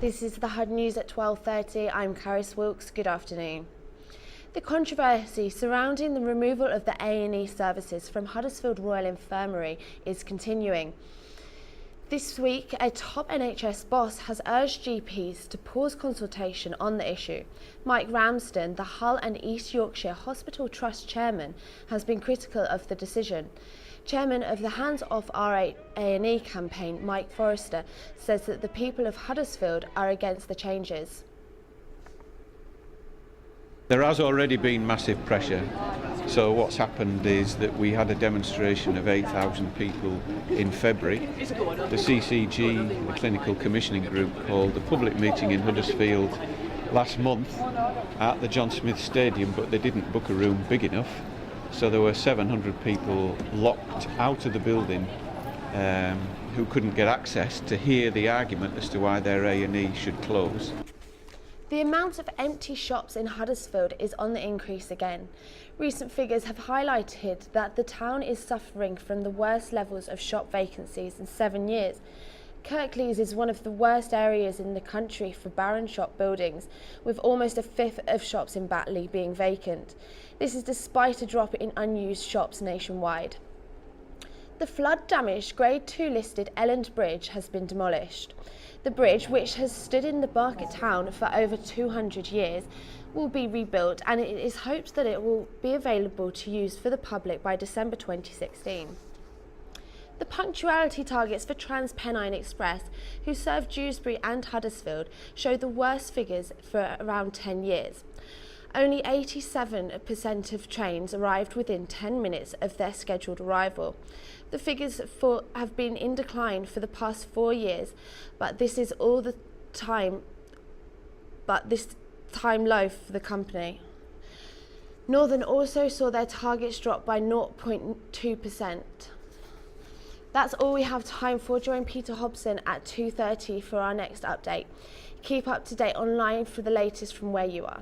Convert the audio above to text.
This is the HUD News at 12:30. I'm Caris Wilkes. Good afternoon. The controversy surrounding the removal of the A&E services from Huddersfield Royal Infirmary is continuing. This week, a top NHS boss has urged GPs to pause consultation on the issue. Mike Ramsden, the Hull and East Yorkshire Hospital Trust chairman, has been critical of the decision. Chairman of the Hands Off A&E campaign, Mike Forrester, says that the people of Huddersfield are against the changes. There has already been massive pressure. So what's happened is that we had a demonstration of 8,000 people in February. The CCG, the Clinical Commissioning Group, called a public meeting in Huddersfield last month at the John Smith Stadium, but they didn't book a room big enough. So there were 700 people locked out of the building who couldn't get access to hear the argument as to why their A&E should close. The amount of empty shops in Huddersfield is on the increase again. Recent figures have highlighted that the town is suffering from the worst levels of shop vacancies in 7 years. Kirklees is one of the worst areas in the country for barren shop buildings, with almost a fifth of shops in Batley being vacant. This is despite a drop in unused shops nationwide. The flood-damaged Grade 2 listed Elland Bridge has been demolished. The bridge, which has stood in the market town for over 200 years, will be rebuilt, and it is hoped that it will be available to use for the public by December 2016. The punctuality targets for TransPennine Express, who serve Dewsbury and Huddersfield, show the worst figures for around 10 years. Only 87% of trains arrived within 10 minutes of their scheduled arrival. The figures have been in decline for the past 4 years, but this time low for the company. Northern also saw their targets drop by 0.2%. That's all we have time for. Join Peter Hobson at 2:30 for our next update. Keep up to date online for the latest from where you are.